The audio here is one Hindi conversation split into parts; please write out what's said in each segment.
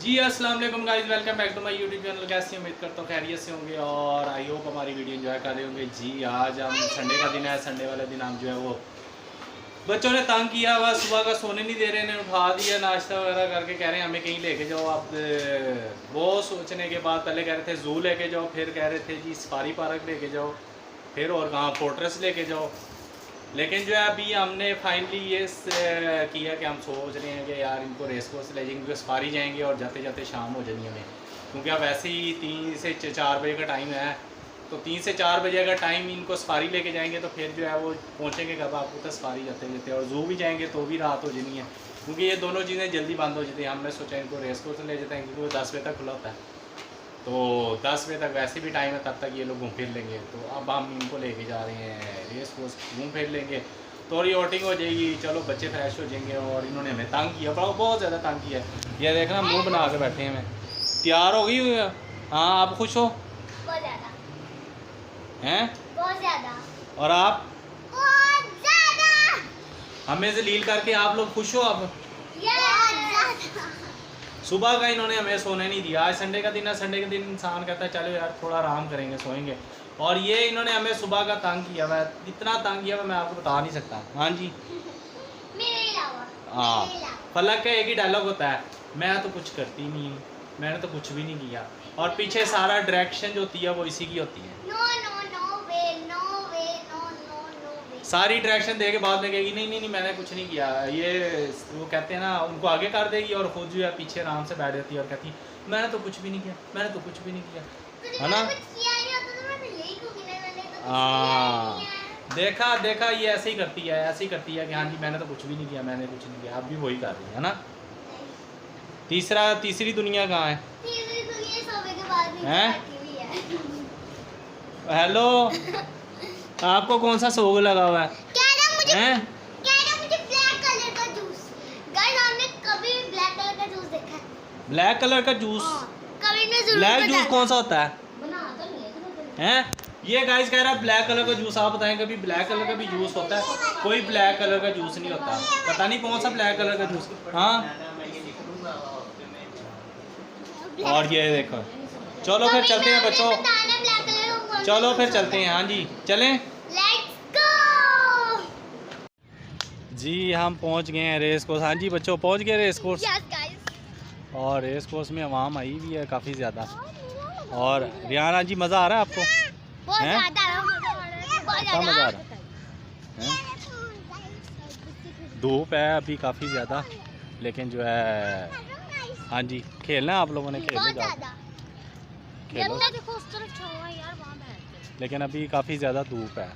जी अस्सलाम वालेकुम guys, welcome back to my YouTube channel. कैसे उम्मीद करता हूँ खैरियत से होंगे और आई होप हमारी वीडियो एंजॉय कर रहे होंगे। जी आज हम संडे का दिन है। संडे वाले दिन हम जो है वो बच्चों ने तंग किया हुआ, सुबह का सोने नहीं दे रहे, इन्हें उठा दिया, नाश्ता वगैरह करके कह रहे हैं हमें कहीं लेके जाओ आप। बहुत सोचने के बाद पहले कह रहे थे जू लेके जाओ, फिर कह रहे थे जी सफारी पार्क लेके जाओ, फिर और कहाँ फोर्ट्रेस लेके जाओ। लेकिन जो है अभी हमने फाइनली ये किया कि हम सोच रहे हैं कि यार इनको रेस कोर्स ले जाएंगे, सफारी जाएंगे और जाते जाते शाम हो जाएगी हमें, क्योंकि अब वैसे ही 3 से 4 बजे का टाइम है। तो 3 से 4 बजे अगर टाइम इनको सफारी लेके जाएंगे तो फिर जो है वो पहुँचेंगे कब आपको तो सफारी जाते जाते, और जू भी जाएंगे तो भी रात हो जानी है, क्योंकि ये दोनों चीज़ें जल्दी बंद हो जाती हैं। हमने सोचा इनको रेस कोर्स ले जाते हैं क्योंकि वो 10 बजे तक खुला होता है, तो 10 बजे तक वैसे भी टाइम है, तब तक ये लोग घूम फिर लेंगे। तो अब हम इनको लेके जा रहे हैं रेस कोर्स, घूम फिर लेंगे, थोड़ी आउटिंग हो जाएगी, चलो बच्चे फ्रेश हो जाएंगे। और इन्होंने हमें तंग किया, बहुत ज़्यादा तंग किया। ये देखना मुंह बना के बैठे हैं। मैं तैयार हो गई? हाँ, आप खुश हो? बहुत ज़्यादा हैं? बहुत ज़्यादा। और आप? बहुत ज़्यादा। हमें जलील करके आप लोग खुश हो? अब सुबह का इन्होंने हमें सोने नहीं दिया। आज संडे का दिन है, संडे के दिन इंसान कहता है चलो यार थोड़ा आराम करेंगे, सोएंगे, और ये इन्होंने हमें सुबह का तंग किया हुआ है, इतना तंग किया हुआ मैं आपको बता नहीं सकता। हाँ जी, हाँ, फलक का एक ही डायलॉग होता है, मैं तो कुछ करती नहीं हूँ, मैंने तो कुछ भी नहीं किया, और पीछे सारा डायरेक्शन जो होती है वो इसी की होती है। सारी डायरेक्शन दे के बाद में कहेगी नहीं नहीं नहीं मैंने कुछ नहीं किया। ये वो कहते हैं ना, उनको आगे कर देगी और खुद जो है पीछे आराम से बैठ जाती है और कहती है मैंने तो कुछ भी नहीं किया, मैंने तो कुछ भी नहीं किया, है ना? हाँ, देखा देखा, ये ऐसे ही करती है, ऐसे ही करती है कि हाँ जी मैंने तो कुछ भी नहीं किया, मैंने कुछ नहीं किया। अब भी वही कर रही है ना। तीसरी दुनिया कहाँ है? हेलो, आपको कौन सा सोग लगा हुआ है? ब्लैक कलर का जूस? ब्लैक जूस कौन सा होता है? हैं? ये गाइस कह रहा है ब्लैक कलर का जूस। आप बताएं कभी ब्लैक कलर का भी जूस होता है? कोई ब्लैक कलर का जूस नहीं होता, पता नहीं कौन सा ब्लैक कलर का जूस। हाँ, और ये देखो, चलो फिर चलते हैं बच्चों, चलो फिर चलते हैं। हाँ जी चलें जी, हम पहुंच गए हैं रेस कोर्स। हाँ जी बच्चों, पहुंच गए रेस कोर्स। और रेस कोर्स में आवाम आई भी है काफ़ी ज़्यादा। और रियाना जी, मज़ा आ रहा है आपको? हैं? अच्छा मज़ा आ रहा है? धूप है अभी काफ़ी ज़्यादा, लेकिन जो है हाँ जी खेलना है आप लोगों ने, खेलो, लेकिन अभी काफ़ी ज़्यादा धूप है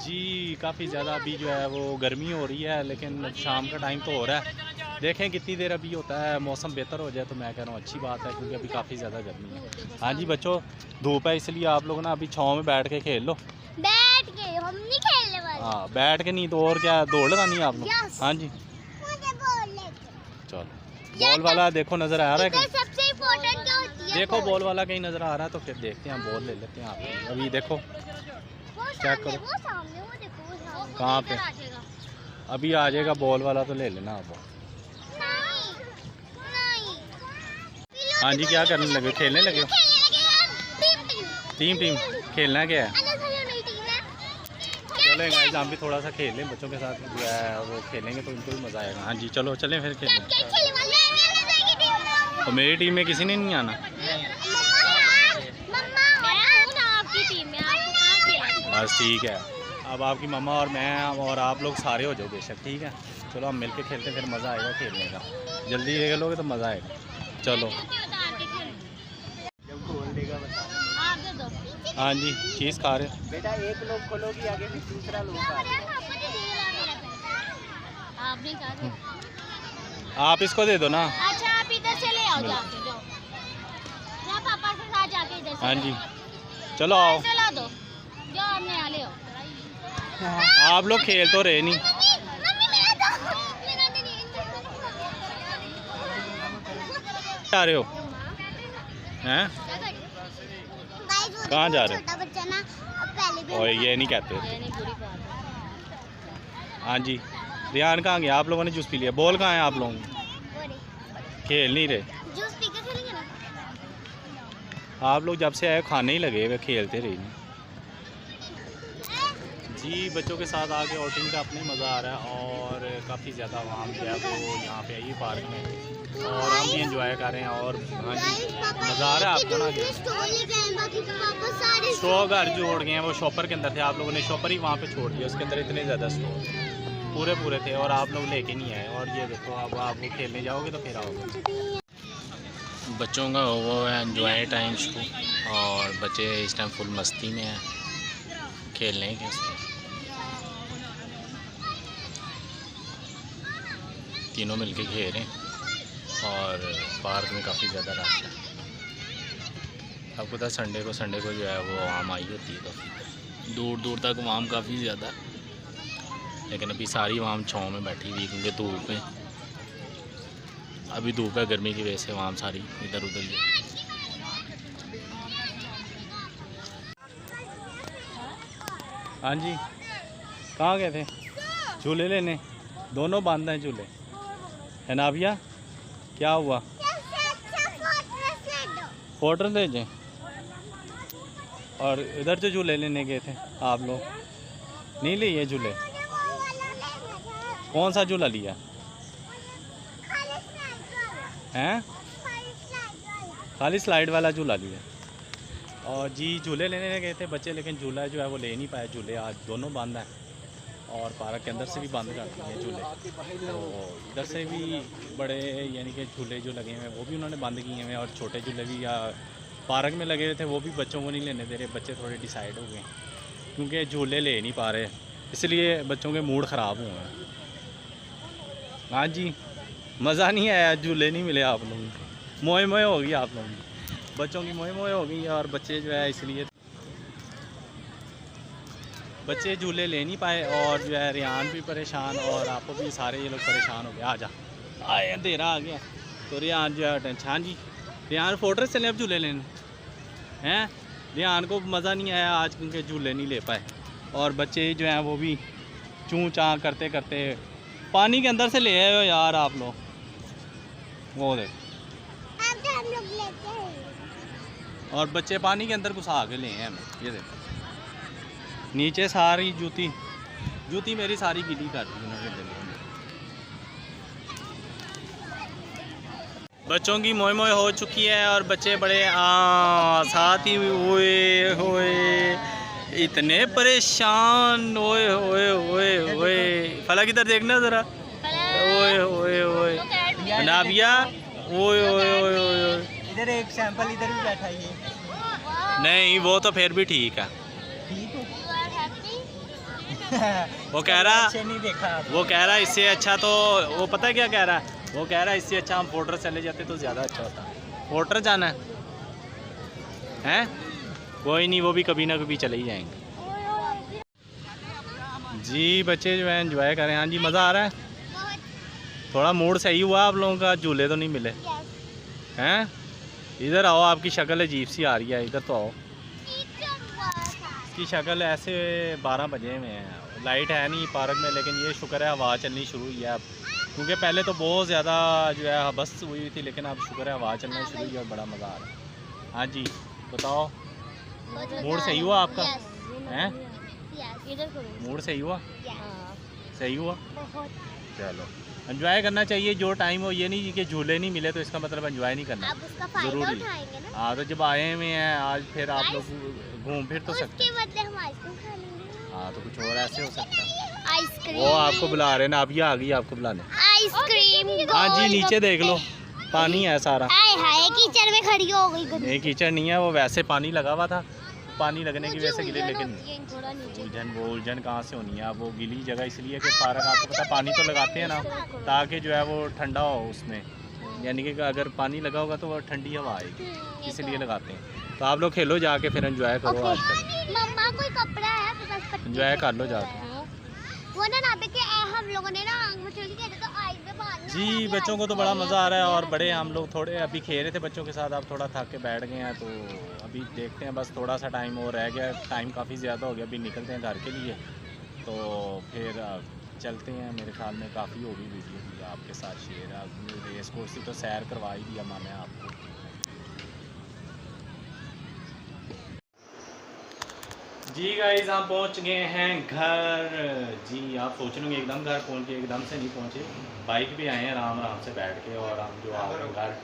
जी, काफ़ी ज़्यादा अभी जो है वो गर्मी हो रही है, लेकिन शाम का टाइम तो हो रहा है। देखें कितनी देर अभी होता है, मौसम बेहतर हो जाए तो मैं कह रहा हूँ अच्छी बात है, क्योंकि अभी काफ़ी ज़्यादा गर्मी है। हाँ जी बच्चों, धूप है इसलिए आप लोग ना अभी छाँव में बैठ के खेल लो। बैठ के हम नहीं खेलने वाले। हाँ, बैठ के नहीं तो और क्या, दौड़ लगानी है आप लोग। हाँ जी चलो, बॉल वाला देखो नज़र आ रहा है कहीं? सबसे इम्पोर्टेंट क्या होती है? देखो बॉल वाला कहीं नज़र आ रहा है तो फिर देखते हैं, बॉल ले लेते हैं आप। अभी देखो चेक करो कहाँ पे, अभी आ जाएगा बॉल वाला, तो ले लेना आप। हाँ जी, क्या करने लगे? खेलने लगे हो? टीम खेलना क्या है? चलें गाइस, हम भी थोड़ा सा खेल लें बच्चों के साथ, जो है वो खेलेंगे तो उनको भी मज़ा आएगा। हाँ जी चलो चलें फिर खेलें। तो मेरी टीम में किसी ने नहीं आना? बस ठीक है, अब आपकी मम्मा और मैं और आप लोग सारे हो जाओ बेशक, ठीक है। चलो हम मिलके खेलते हैं, फिर मज़ा आएगा खेलने का। जल्दी खेलोगे तो मज़ा आएगा। चलो हाँ जी, चीज़ खा रहे हो बेटा? एक लोग खोलोगी आगे भी दूसरा लोग आ रहा है। आप इसको दे दो ना। अच्छा आप इधर से ले आओ, जाके जाओ, जा पापा के साथ जाके इधर से। हाँ जी चलो आओ, चला दो, जाओ अपने यहाँ ले आओ। आप लोग खेल तो रहे नहीं। जा रहे हो हैं? कहाँ जा रहे हो? छोटा बच्चा ना पहले भी और ये नहीं कहते। हाँ जी, रियान कहाँ गया? आप लोगों ने जूस पी लिया? बॉल कहाँ है आप लोगों की? खेल नहीं रहे। जूस पी के खेलेंगे ना। आप लोग जब से आए खाने ही लगे हुए, खेलते रहे नहीं। जी बच्चों के साथ आके आउटिंग का अपने मज़ा आ रहा है और काफ़ी ज़्यादा आवाम जो है वो यहाँ पे आई पार्क में और हम भी एंजॉय कर रहे हैं। और हाँ जी मज़ा आ रहा है आपको ना। स्टॉक घर जोड़ गए हैं, वो शॉपर के अंदर थे, आप लोगों ने शॉपर ही वहाँ पे छोड़ दिया, उसके अंदर इतने ज़्यादा स्टॉक पूरे थे और आप लोग लेके नहीं आए। और ये देखो अब आप वो खेलने जाओगे तो फिर आओगे। बच्चों का वो है एंजॉय टाइम शुरू और बच्चे इस टाइम फुल मस्ती में हैं, खेलने के उसमें तीनों मिलके खेल रहे हैं और पार्क में काफ़ी ज़्यादा रश है। आपको पता संडे को जो है वो आवाम आई होती है, काफ़ी दूर तक आवाम काफ़ी ज़्यादा, लेकिन अभी सारी आवाम छाँव में बैठी हुई क्योंकि धूप में अभी धूप है, गर्मी की वजह से आवाम सारी इधर उधर ही है। हाँ जी कहाँ गए थे? झूले लेने, दोनों बंद हैं झूले है ना भैया? क्या हुआ? फोटो ले जाए। और इधर जो झूले लेने गए थे आप लोग नहीं लिए झूले? कौन सा झूला लिया हैं? खाली स्लाइड वाला झूला लिया। और जी झूले लेने गए थे बच्चे, लेकिन झूला जो है वो ले नहीं पाए। झूले आज दोनों बंद हैं और पार्क के अंदर से भी बंद कर दिए हैं झूले, तो इधर से भी बड़े यानी कि झूले जो लगे हुए हैं वो भी उन्होंने बंद किए हैं और छोटे झूले भी या पार्क में लगे हुए थे वो भी बच्चों को नहीं लेने दे रहे। बच्चे थोड़े डिसाइड हो गए क्योंकि झूले ले नहीं पा रहे, इसलिए बच्चों के मूड ख़राब हुए हैं। हाँ जी मज़ा नहीं आया, झूले नहीं मिले आप लोगों को, मोए हो गई आप लोगों की, बच्चों की मोए हो गई और बच्चे जो है इसलिए बच्चे झूले ले नहीं पाए और जो है रियान भी परेशान और आपको भी सारे ये लोग परेशान हो गए। आ जा आए अंधेरा आ गया तो रियान जो है टेंशन। हाँ जी रियान फोर्ट्रेस चले अब झूले लेने हैं। रियान को मज़ा नहीं आया आज क्योंकि झूले नहीं ले पाए और बच्चे जो हैं वो भी चूँ चाँ करते करते पानी के अंदर से ले आए हो यार आप लोग। वो देख और बच्चे पानी के अंदर घुसा के ले हैं हमें। ये देखो नीचे सारी जूती मेरी सारी गीली कर दी उन्होंने दिलों में। बच्चों की मोए हो चुकी है और बच्चे बड़े साथ ही हुए इतने परेशान ओए फलक इधर देखना ज़रा ओए नाबिया ओए इधर एक सैंपल इधर भी बैठा है। नहीं वो तो फिर भी ठीक है। वो कह रहा इससे अच्छा तो वो पता है क्या कह रहा है? वो कह रहा है इससे अच्छा हम फोर्टर चले जाते तो ज़्यादा अच्छा होता। फोर्टर जाना है कोई नहीं, वो भी कभी ना कभी चले ही जाएंगे। जी बच्चे जो है एंजॉय करें। हाँ जी मज़ा आ रहा है, थोड़ा मूड सही हुआ आप लोगों का? झूले तो नहीं मिले हैं? इधर आओ, आपकी शक्ल अजीब सी आ रही है, इधर तो आओ। इसकी शक्ल ऐसे 12 बजे में है, लाइट है नहीं पार्क में, लेकिन ये शुक्र है हवा चलनी शुरू हुई है अब, क्योंकि पहले तो बहुत ज़्यादा जो है बस हुई थी, लेकिन अब शुक्र है हवा चलना शुरू हुई है और बड़ा मज़ा आ रहा है। हाँ जी बताओ मूड सही हुआ आपका? हैं मूड सही हुआ? सही हुआ? चलो एंजॉय करना चाहिए जो टाइम हो, ये नहीं कि झूले नहीं मिले तो इसका मतलब एंजॉय नहीं करना ज़रूरी। हाँ तो जब आए हुए हैं आज फिर आप लोग घूम फिर तो सकते हैं। हाँ तो कुछ और ऐसे हो सकता है। वो आपको बुला रहे हैं ना, अभी आ गई आपको बुलाने आइसक्रीम। हाँ जी नीचे देख लो पानी है सारा। कीचड़ में खड़ी हो गई। नहीं कीचड़ नहीं है, वो वैसे पानी लगा हुआ था, पानी लगने की वजह से गिले, लेकिन उलझन कहाँ से होनी है? अब वो गीली जगह इसलिए कि पार्क आपको पता पानी तो लगाते हैं ना ताकि जो है वो ठंडा हो उसमें, यानी कि अगर पानी लगा होगा तो वो ठंडी हवा आएगी, इसलिए लगाते हैं। तो आप लोग खेलो जाके, फिर एंजॉय करो आजकल, मम्मा कोई कपड़ा है एंजॉय कर लो जाके। वो ना पे हम लोगों ने ना तो आइस में बाहर जी बच्चों को तो बड़ा मज़ा आ रहा है और बड़े हम लोग थोड़े अभी खेल रहे थे बच्चों के साथ, अब थोड़ा थक के बैठ गए हैं, तो अभी देखते हैं बस थोड़ा सा टाइम और रह गया, टाइम काफ़ी ज़्यादा हो गया, अभी निकलते हैं घर के लिए, तो फिर चलते हैं। मेरे ख्याल में काफ़ी होगी वीडियो की आपके साथ शेयर। रेस कोर्स की तो सैर करवा ही दिया मैंने आपको। जी गाइस हम पहुंच गए हैं घर। जी आप सोच रहे होंगे एकदम घर पहुंच गए, एकदम से नहीं पहुंचे। बाइक पे आए हैं आराम आराम से बैठ के और हम जो आ गए घर।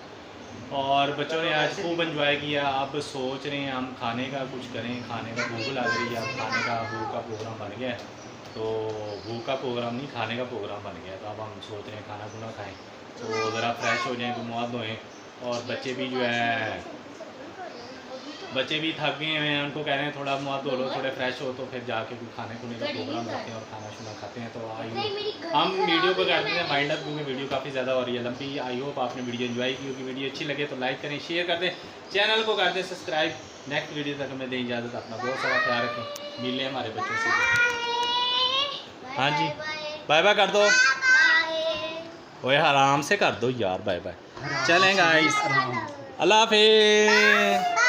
और बच्चों ने आज खूब एंजॉय किया। अब सोच रहे हैं हम खाने का कुछ करें, खाने का भूख लग रही है। अब खाने का भूख का प्रोग्राम बन गया है, तो भूख का प्रोग्राम नहीं खाने का प्रोग्राम बन गया। तो अब हम सोच रहे हैं खाना खुना खाएँ, तो ज़रा फ्रेश हो जाएँ, मुँह हाथ धोएँ। और बच्चे भी जो है बच्चे भी थक गए हैं, उनको कह रहे हैं थोड़ा मुँह धो लो, थोड़े फ्रेश हो, तो फिर जाके कोई खाने खुने का प्रोग्राम करते हैं और खाना शुना खाते हैं। तो हम वीडियो को करते हैं माइंड अप, क्योंकि वीडियो काफ़ी ज़्यादा हो रही है लंबी। आई होप आपने वीडियो एंजॉय की होगी। वीडियो अच्छी लगे तो लाइक करें, शेयर कर दें, चैनल को कर दें सब्सक्राइब। नेक्स्ट वीडियो तक हमें दें इजाज़त। अपना बहुत सारा ख्याल रखें, मिल लें हमारे बच्चों से। हाँ जी बाय बाय कर दो। ओए आराम से कर दो यार, बाय बाय। चलें गाइस, अल्लाह हाफिज़।